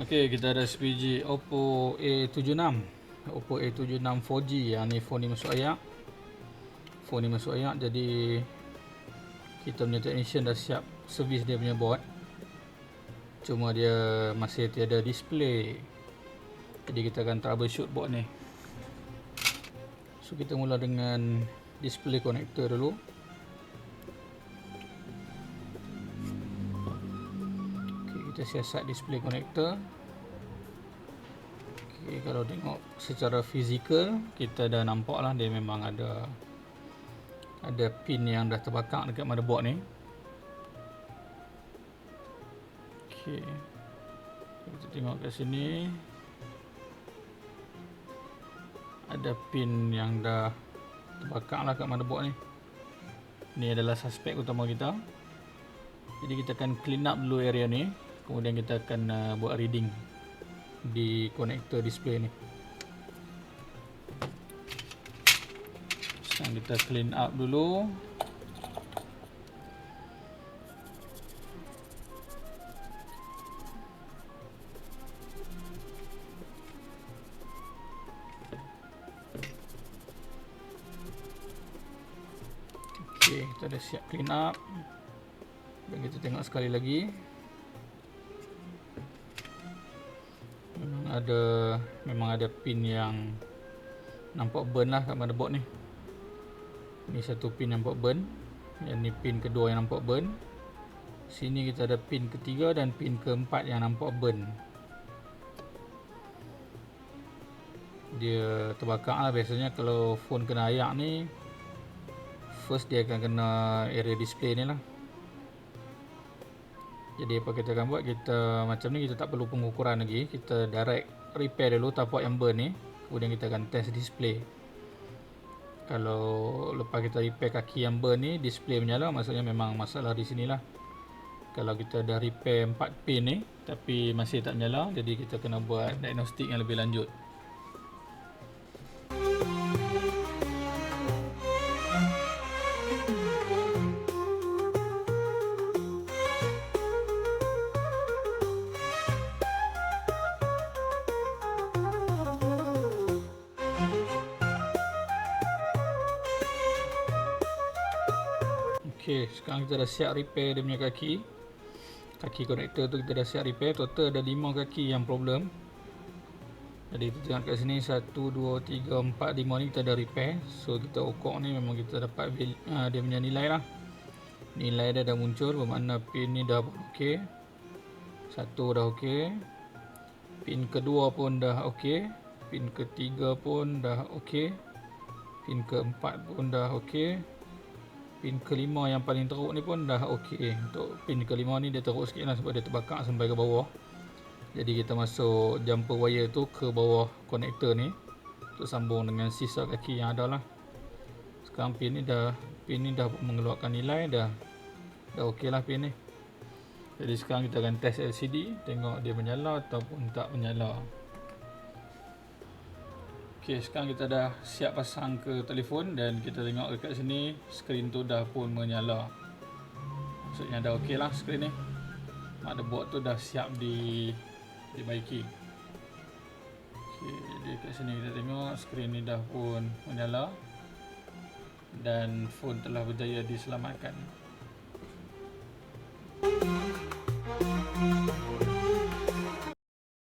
Okey, kita ada SPG Oppo A76. Oppo A76 4G. Yang ni phone ni masuk ayak. Phone ni masuk ayak, jadi kita punya technician dah siap servis dia punya board. Cuma dia masih tiada display. Jadi kita akan troubleshoot board ni. So kita mula dengan display connector dulu. Kita siasat display connector. Okay, kalau tengok secara fizikal, kita dah nampak lah dia memang ada pin yang dah terbakar dekat motherboard ni. Okay, kita tengok kat sini ada pin yang dah terbakar lah kat motherboard ni. Ni adalah suspek utama kita. Jadi kita akan clean up dulu area ni. Kemudian kita akan buat reading di konektor display ni. Sekarang kita clean up dulu. Okay, kita dah siap clean up. Dan kita tengok sekali lagi. Memang ada pin yang nampak burn lah kat motherboard ni. Ni satu pin nampak burn. Yang ni pin kedua yang nampak burn. Sini kita ada pin ketiga dan pin keempat yang nampak burn. Dia terbakar lah. Biasanya kalau phone kena ayak ni, first dia akan kena area display ni lah. Jadi apa kita akan buat, kita macam ni kita tak perlu pengukuran lagi. Kita direct repair dulu tapak yang burn ni. Kemudian kita akan test display. Kalau lepas kita repair kaki yang burn ni, display menyala, maksudnya memang masalah di sini lah. Kalau kita dah repair 4 pin ni tapi masih tak menyala, jadi kita kena buat diagnostik yang lebih lanjut. Okay, sekarang kita dah siap repair dia punya kaki konektor tu kita dah siap repair. Total ada 5 kaki yang problem. Jadi kita tengok kat sini 1, 2, 3, 4, 5 ni kita dah repair. So kita ukur ni memang kita dapat dia punya nilai lah. Nilai dia dah muncul, bermakna pin ni dah ok. Satu dah ok. Pin kedua pun dah ok. Pin ketiga pun dah ok. Pin keempat pun dah ok. Pin kelima yang paling teruk ni pun dah ok. Untuk pin kelima ni dia teruk sikit lah sebab dia terbakar sampai ke bawah. Jadi kita masuk jumper wire tu ke bawah konektor ni untuk sambung dengan sisa kaki yang ada lah. Sekarang pin ni dah mengeluarkan nilai, dah ok lah pin ni. Jadi sekarang kita akan test LCD, tengok dia menyala ataupun tak menyala. Ok, sekarang kita dah siap pasang ke telefon dan kita tengok dekat sini skrin tu dah pun menyala. Maksudnya dah ok lah skrin ni. Motherboard tu dah siap dibaiki. Ok, jadi dekat sini kita tengok skrin ni dah pun menyala dan phone telah berjaya diselamatkan.